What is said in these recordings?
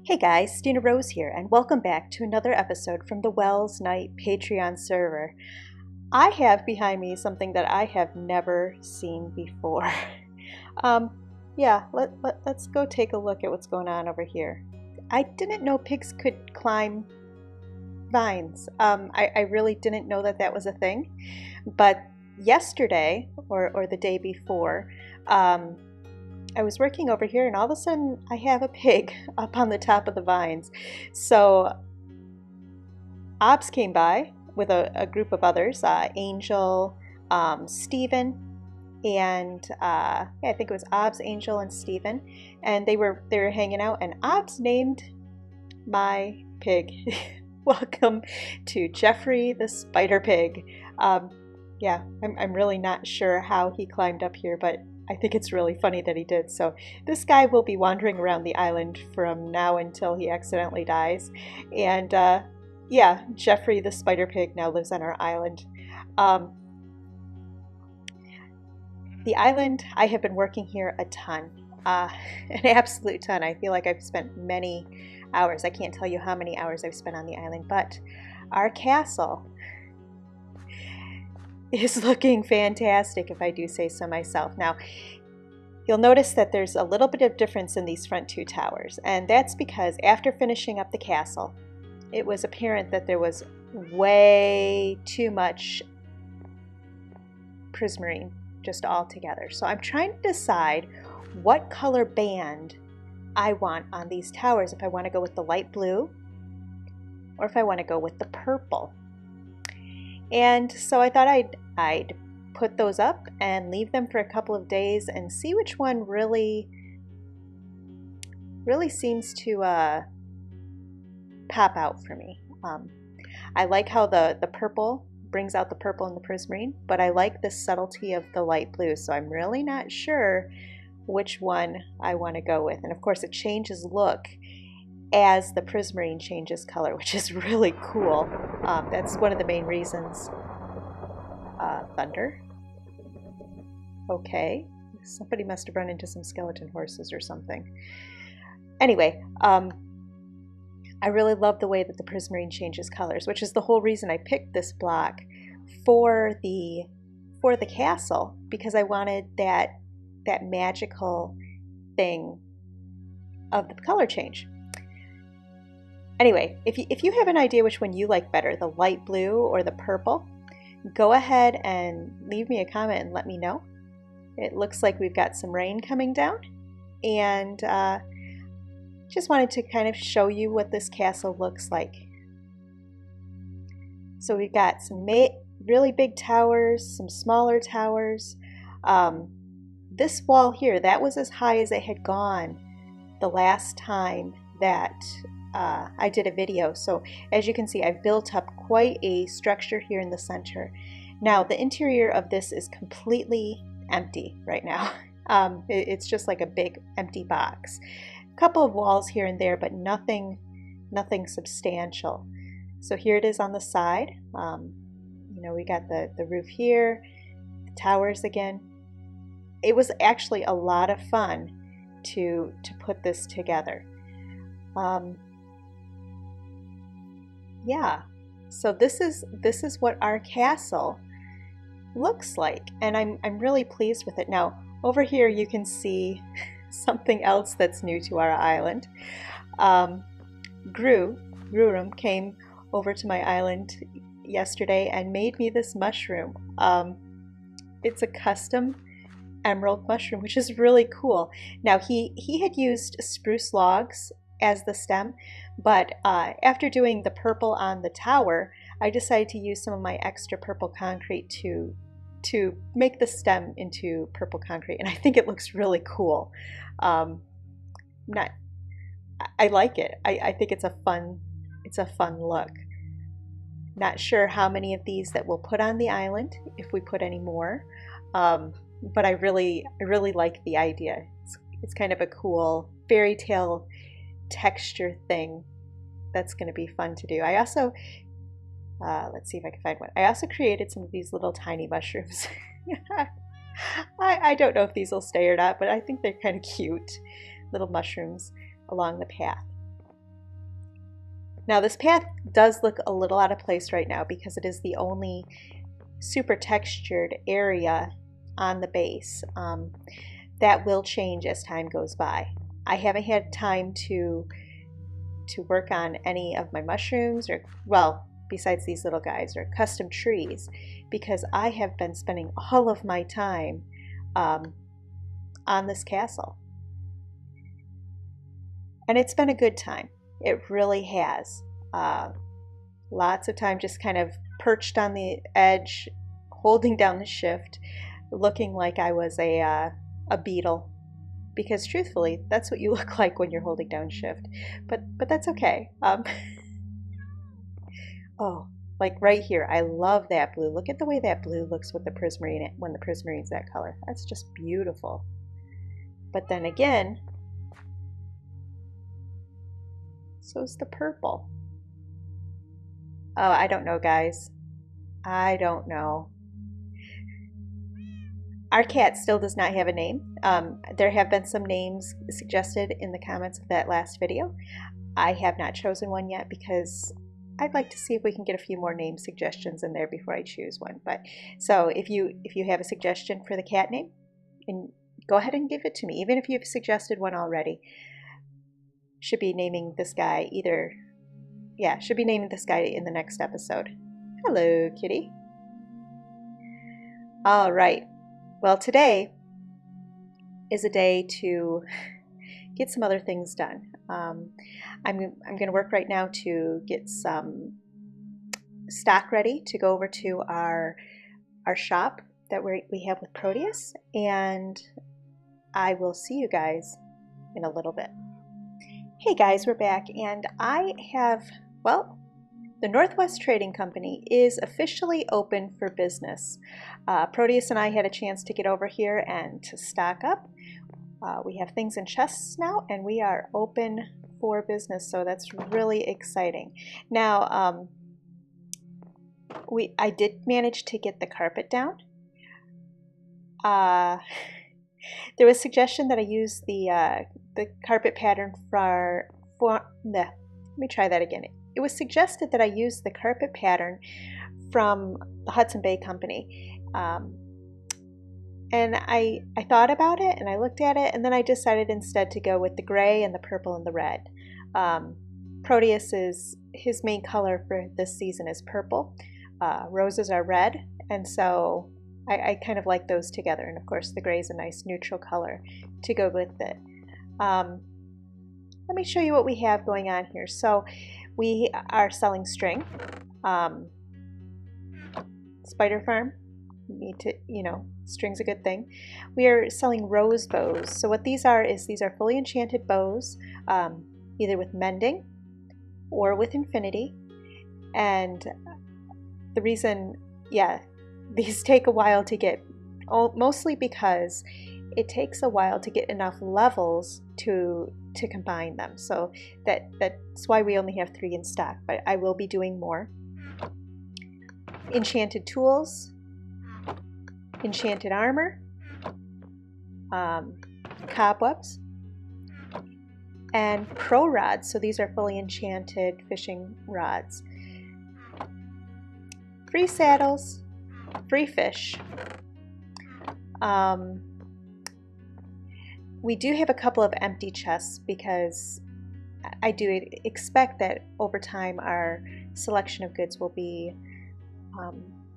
Hey guys, StinaRose here, and welcome back to another episode from the Welsknight Patron Server. I have behind me something that I have never seen before. um, yeah, let's go take a look at what's going on over here. I didn't know pigs could climb vines. I really didn't know that that was a thing, but yesterday, or the day before, I was working over here and all of a sudden I have a pig up on the top of the vines. So Ops came by with a group of others, Angel, Steven, and yeah, I think it was Ops, Angel, and Steven, and they were hanging out, and Ops named my pig. Welcome to Jeffrey the Spider Pig. Yeah, I'm really not sure how he climbed up here, but I think it's really funny that he did. So this guy will be wandering around the island from now until he accidentally dies. And yeah, Jeffrey the Spider Pig now lives on our island. The island, I have been working here a ton, an absolute ton. I feel like I've spent many hours. I can't tell you how many hours I've spent on the island, but our castle is looking fantastic, if I do say so myself. Now, you'll notice that there's a little bit of difference in these front two towers, and that's because after finishing up the castle, it was apparent that there was way too much prismarine just all together. So I'm trying to decide what color band I want on these towers, if I want to go with the light blue or if I want to go with the purple. And so I thought I'd put those up and leave them for a couple of days and see which one really seems to pop out for me. I like how the purple brings out the purple and the prismarine, but I like the subtlety of the light blue, so I'm really not sure which one I want to go with. And of course it changes look as the prismarine changes color, which is really cool. That's one of the main reasons. Thunder. Okay, somebody must have run into some skeleton horses or something. Anyway, I really love the way that the prismarine changes colors, which is the whole reason I picked this block for the castle, because I wanted that magical thing of the color change. Anyway, if you have an idea which one you like better, the light blue or the purple, go ahead and leave me a comment and let me know. It looks like we've got some rain coming down, and just wanted to kind of show you what this castle looks like. So we've got some really big towers, some smaller towers. This wall here, that was as high as it had gone the last time that I did a video. So as you can see, I've built up quite a structure here in the center. Now the interior of this is completely empty right now. It's just like a big empty box. A couple of walls here and there, but nothing substantial. So here it is on the side. You know, we got the roof here, the towers again. It was actually a lot of fun to put this together. Yeah, so this is what our castle looks like, and I'm really pleased with it. Now over here you can see something else that's new to our island. Grurum came over to my island yesterday and made me this mushroom. It's a custom emerald mushroom, which is really cool. Now he had used spruce logs as the stem, but after doing the purple on the tower, I decided to use some of my extra purple concrete to make the stem into purple concrete, and I think it looks really cool. I like it. I think it's a fun look. Not sure how many of these that we'll put on the island, if we put any more, but I really like the idea. It's kind of a cool fairy tale texture thing that's going to be fun to do. I also let's see if I can find one. I also created some of these little tiny mushrooms. I don't know if these will stay or not, but I think they're kind of cute little mushrooms along the path. Now this path does look a little out of place right now because it is the only super textured area on the base. That will change as time goes by. I haven't had time to work on any of my mushrooms, or, well, besides these little guys, or custom trees, because I have been spending all of my time on this castle. And it's been a good time. It really has. Lots of time just kind of perched on the edge, holding down the shift, looking like I was a beetle. Because truthfully, that's what you look like when you're holding down shift. But that's okay. Oh, like right here, I love that blue. Look at the way that blue looks with the prismarine when the prismarine's that color. That's just beautiful. But then again, so's the purple. Oh, I don't know, guys. I don't know. Our cat still does not have a name. There have been some names suggested in the comments of that last video. I have not chosen one yet because I'd like to see if we can get a few more name suggestions in there before I choose one. But so if you have a suggestion for the cat name, and go ahead and give it to me, even if you've suggested one already. Should be naming this guy should be naming this guy in the next episode. Hello, kitty. All right. Well, today is a day to get some other things done. I'm going to work right now to get some stock ready to go over to our shop that we have with Proteus, and I will see you guys in a little bit. Hey guys, we're back, and I have, well, the Northwest Trading Company is officially open for business. Proteus and I had a chance to get over here and to stock up. We have things in chests now, and we are open for business, so that's really exciting. Now, I did manage to get the carpet down. There was suggestion that I use the carpet pattern let me try that again. It was suggested that I use the carpet pattern from the Hudson Bay Company. And I thought about it, and I looked at it, and then I decided instead to go with the gray and the purple and the red. Proteus his main color for this season is purple. Roses are red, and so I kind of like those together. And of course the gray is a nice neutral color to go with it. Let me show you what we have going on here. So we are selling string. Spider Farm, you need to, string's a good thing. We are selling rose bows. So what these are fully enchanted bows, either with mending or with infinity. And the reason, these take a while to get, mostly because it takes a while to get enough levels to combine them. So that's why we only have 3 in stock, but I will be doing more. Enchanted tools, enchanted armor, cobwebs, and pro rods. So these are fully enchanted fishing rods. Free saddles, free fish. We do have a couple of empty chests because I do expect that over time our selection of goods will be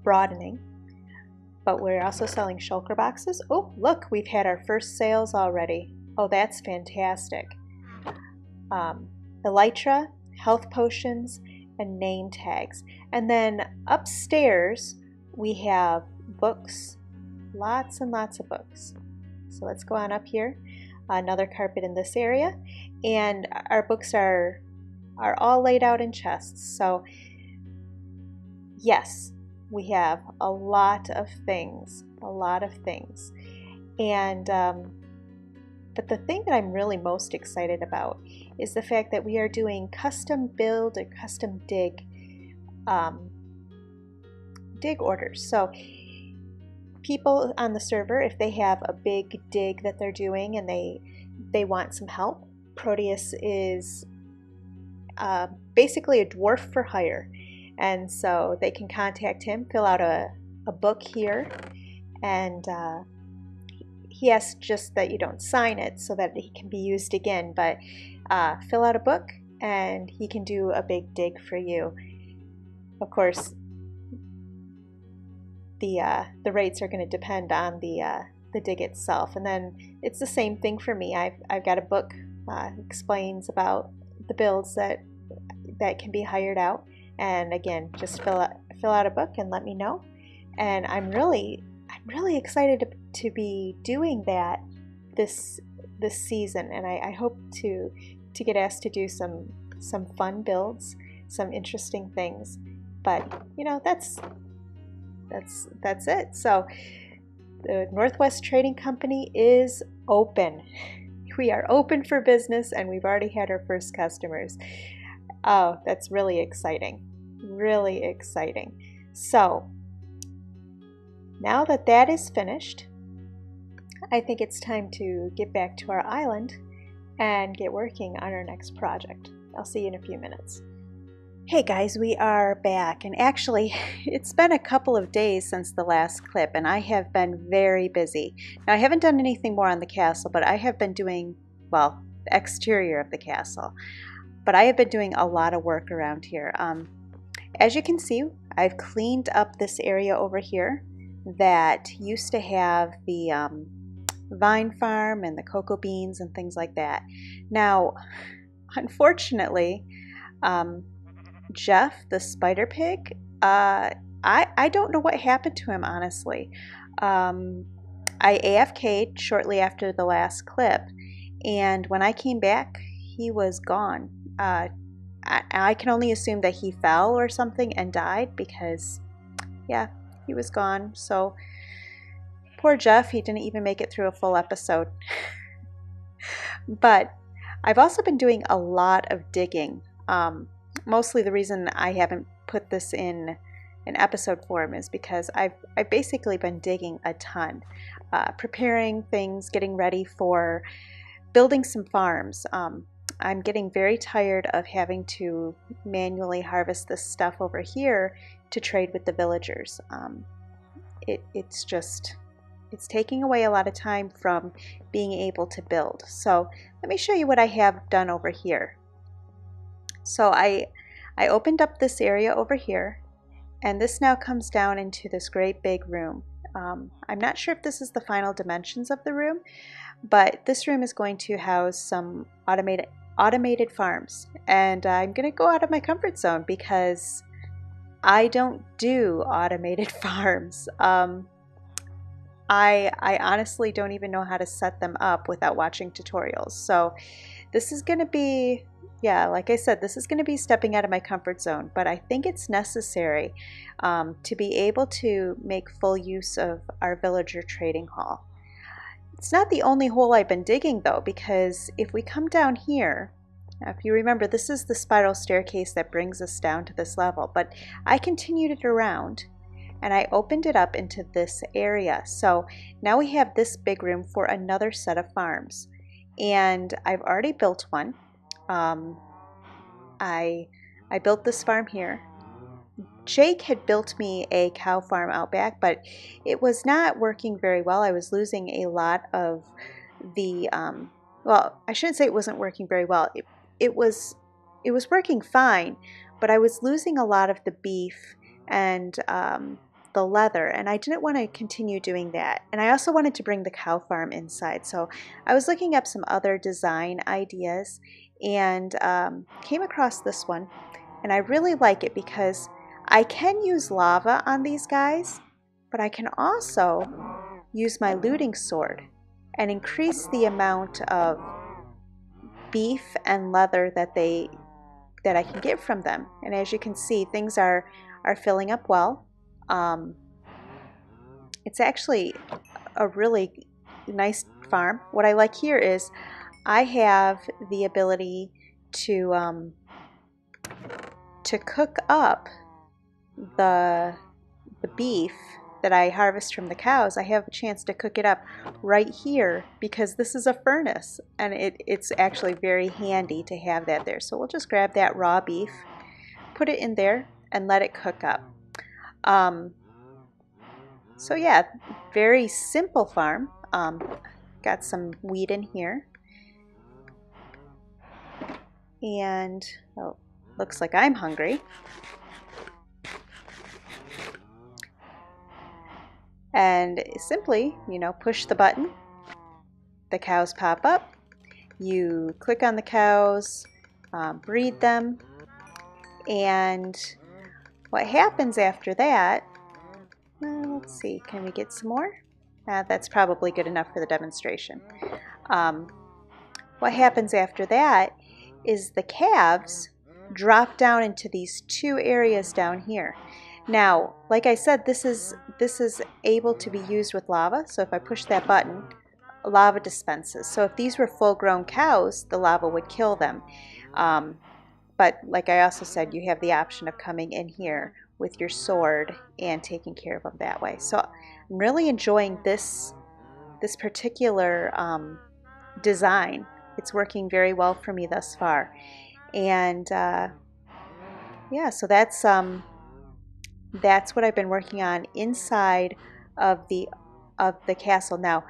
broadening. But we're also selling shulker boxes. Oh, look, we've had our first sales already. Oh, that's fantastic. Elytra, health potions, and name tags. And then upstairs we have books, lots and lots of books. So let's go on up here. Another carpet in this area, and our books are all laid out in chests. So yes, we have a lot of things, and but the thing that I'm really most excited about is the fact that we are doing custom build or custom dig orders. So people on the server, if they have a big dig that they're doing and they want some help, Proteus basically a dwarf for hire. And so they can contact him, fill out a book here, and he asks just that you don't sign it so that it can be used again, but fill out a book and he can do a big dig for you. Of course, the rates are going to depend on the dig itself, and then it's the same thing for me. I've got a book explains about the builds that can be hired out, and again, just fill out a book and let me know. And I'm really excited to be doing that this season, and I hope to get asked to do some fun builds, some interesting things. But you know, that's it. So the Northwest Trading Company is open. We are open for business, and we've already had our first customers. Oh, that's really exciting. Really exciting. So now that that is finished, I think it's time to get back to our island and get working on our next project. I'll see you in a few minutes. Hey guys, we are back, and actually it's been a couple of days since the last clip, and I have been very busy. Now, I haven't done anything more on the castle, but I have been doing, well, the exterior of the castle, but I have been doing a lot of work around here. As you can see, I've cleaned up this area over here that used to have the vine farm and the cocoa beans and things like that. Now, unfortunately, Jeff, the spider pig, I don't know what happened to him, honestly. I AFK'd shortly after the last clip, and when I came back, he was gone. I can only assume that he fell or something and died, because, yeah, he was gone. So, poor Jeff, he didn't even make it through a full episode. But I've also been doing a lot of digging. Mostly the reason I haven't put this in an episode form is because I've basically been digging a ton, preparing things, getting ready for building some farms. I'm getting very tired of having to manually harvest this stuff over here to trade with the villagers. It's taking away a lot of time from being able to build. So let me show you what I have done over here. So I opened up this area over here, and this now comes down into this great big room. I'm not sure if this is the final dimensions of the room, but this room is going to house some automated farms, and I'm going to go out of my comfort zone because I don't do automated farms. I honestly don't even know how to set them up without watching tutorials. So this is going to be, yeah, like I said, this is going to be stepping out of my comfort zone, but I think it's necessary to be able to make full use of our villager trading hall. It's not the only hole I've been digging though, because if we come down here, if you remember, this is the spiral staircase that brings us down to this level, but I continued it around and I opened it up into this area. So now we have this big room for another set of farms, and I've already built one. I built this farm here. Jake had built me a cow farm out back, but it was not working very well. I was losing a lot of the, well, I shouldn't say it wasn't working very well. It was working fine, but I was losing a lot of the beef and the leather, and I didn't want to continue doing that. And I also wanted to bring the cow farm inside, so I was looking up some other design ideas and came across this one, and I really like it because I can use lava on these guys, but I can also use my looting sword and increase the amount of beef and leather that I can get from them. And as you can see, things are filling up well. It's actually a really nice farm. What I like here is I have the ability to cook up the beef that I harvest from the cows, I have a chance to cook it up right here because this is a furnace, and it's actually very handy to have that there. So we'll just grab that raw beef, put it in there, and let it cook up. So yeah, very simple farm. Got some wheat in here. And oh, looks like I'm hungry. And simply, you know, push the button. The cows pop up. You click on the cows, breed them, and what happens after that, let's see, can we get some more? That's probably good enough for the demonstration. What happens after that is the calves drop down into these two areas down here. Now, like I said, this is able to be used with lava, so if I push that button, lava dispenses. So if these were full-grown cows, the lava would kill them. But like I also said, you have the option of coming in here with your sword and taking care of them that way. So I'm really enjoying this particular design. It's working very well for me thus far. And yeah, so that's what I've been working on inside of the castle. Now,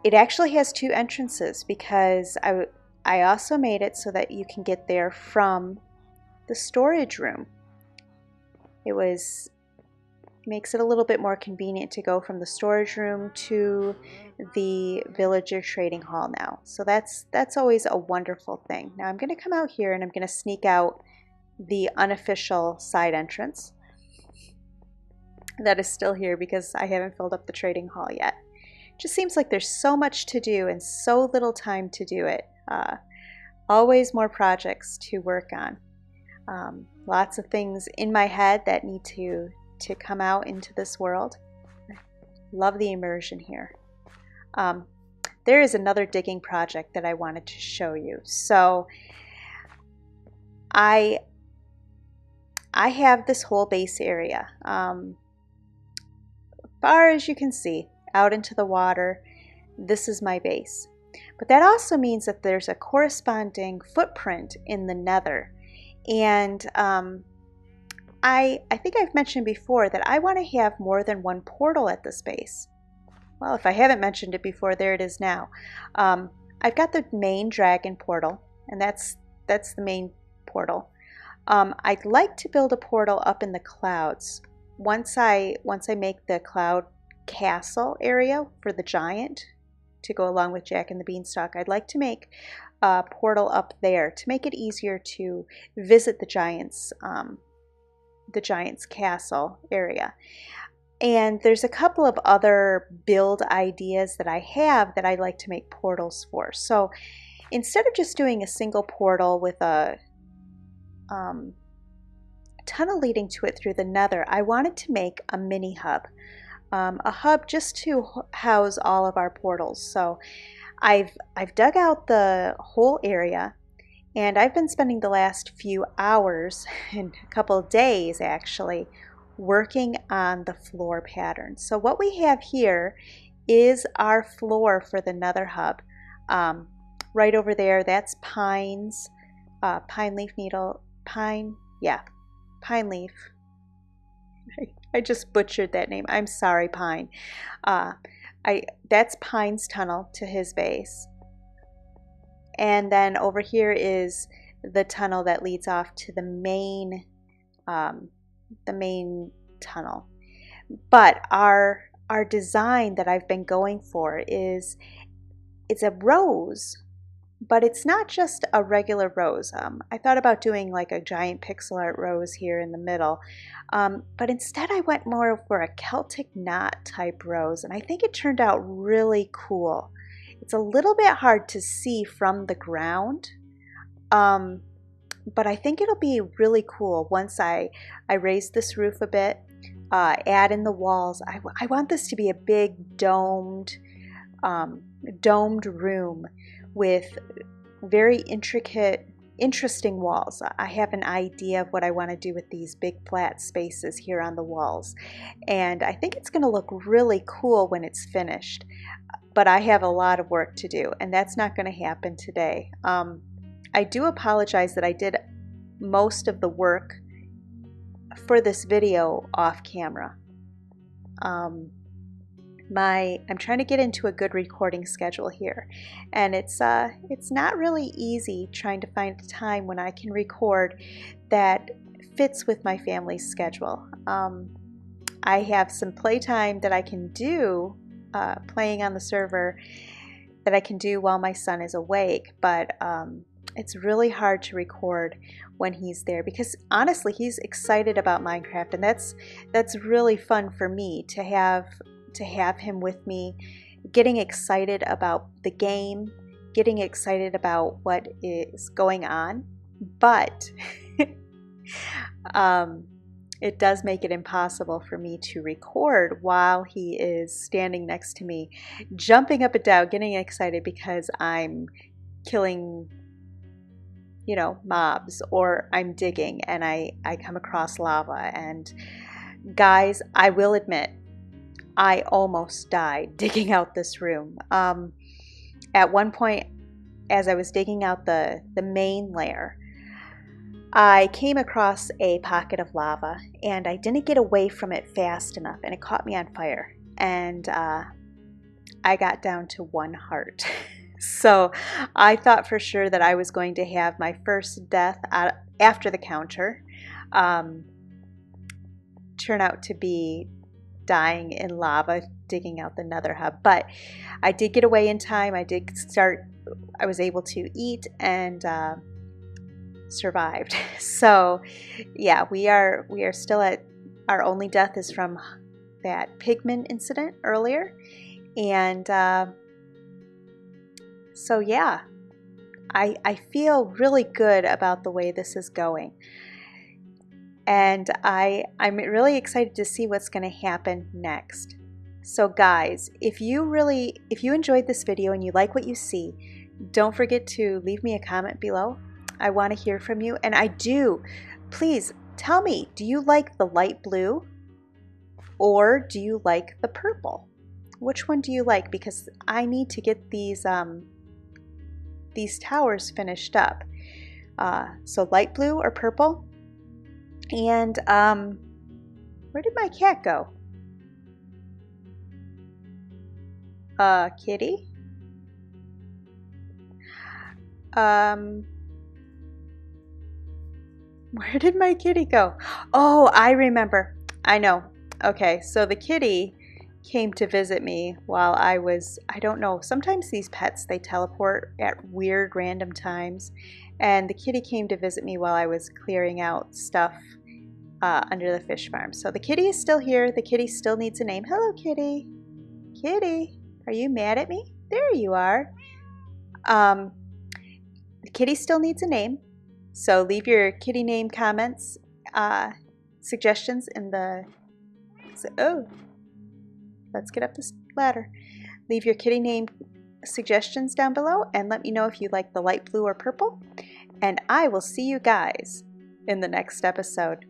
it actually has two entrances because I also made it so that you can get there from the storage room. Makes it a little bit more convenient to go from the storage room to the villager trading hall now. So that's always a wonderful thing. Now I'm going to come out here and I'm going to sneak out the unofficial side entrance that is still here because I haven't filled up the trading hall yet. Just seems like there's so much to do and so little time to do it. Always more projects to work on. Lots of things in my head that need to come out into this world. Love the immersion here. There is another digging project that I wanted to show you. So I have this whole base area. Far as you can see, out into the water, this is my base. But that also means that there's a corresponding footprint in the nether. And I think I've mentioned before that I want to have more than one portal at this base. Well, if I haven't mentioned it before, there it is now. I've got the main dragon portal, and that's the main portal. I'd like to build a portal up in the clouds. Once I make the cloud castle area for the giant to go along with Jack and the Beanstalk, I'd like to make a portal up there to make it easier to visit the giant's castle area. And there's a couple of other build ideas that I have that I'd like to make portals for. So instead of just doing a single portal with a tunnel leading to it through the nether, I wanted to make a mini hub. A hub just to house all of our portals. So I've dug out the whole area, and I've been spending the last few hours and a couple of days actually working on the floor pattern. So what we have here is our floor for the nether hub. Right over there, that's pines, pine leaf. I just butchered that name. I'm sorry, Pine. That's Pine's tunnel to his base. And then over here is the tunnel that leads off to the main tunnel. But our design that I've been going for is it's a rose, but it's not just a regular rose. I thought about doing like a giant pixel art rose here in the middle, but instead I went more for a Celtic knot type rose, and I think it turned out really cool. It's a little bit hard to see from the ground, but I think it'll be really cool once I raise this roof a bit, add in the walls. I want this to be a big domed room with very intricate interesting walls. I have an idea of what I want to do with these big flat spaces here on the walls, and I think it's going to look really cool when it's finished, but I have a lot of work to do, and that's not going to happen today. I do apologize that I did most of the work for this video off camera. I'm trying to get into a good recording schedule here, and it's not really easy trying to find a time when I can record that fits with my family's schedule. I have some playtime that I can do playing on the server that I can do while my son is awake, but it's really hard to record when he's there, because honestly he's excited about Minecraft, and that's really fun for me to have him with me, getting excited about the game, getting excited about what is going on. But it does make it impossible for me to record while he is standing next to me, jumping up and down, getting excited because I'm killing, you know, mobs, or I'm digging and I come across lava. And guys, I will admit, I almost died digging out this room. At one point, as I was digging out the main layer, I came across a pocket of lava, and I didn't get away from it fast enough, and it caught me on fire, and I got down to 1 heart. So I thought for sure that I was going to have my first death after the counter turn out to be dying in lava digging out the Nether hub. But I did get away in time. I was able to eat and survived. So yeah, we are still at, our only death is from that pigment incident earlier. And so yeah, I feel really good about the way this is going. And I'm really excited to see what's going to happen next. So guys, if you enjoyed this video and you like what you see, don't forget to leave me a comment below. I want to hear from you. And please tell me, do you like the light blue or do you like the purple? Which one do you like? Because I need to get these towers finished up. So light blue or purple? And where did my cat go? Kitty? Where did my kitty go? Oh, I remember. I know. Okay, so the kitty came to visit me while I don't know, sometimes these pets, they teleport at weird random times, and the kitty came to visit me while I was clearing out stuff under the fish farm. So the kitty is still here. The kitty still needs a name. Hello, kitty. Kitty, are you mad at me? There you are. The kitty still needs a name. So leave your kitty name comments, suggestions in the... Oh, let's get up this ladder. Leave your kitty name suggestions down below and let me know if you like the light blue or purple. And I will see you guys in the next episode.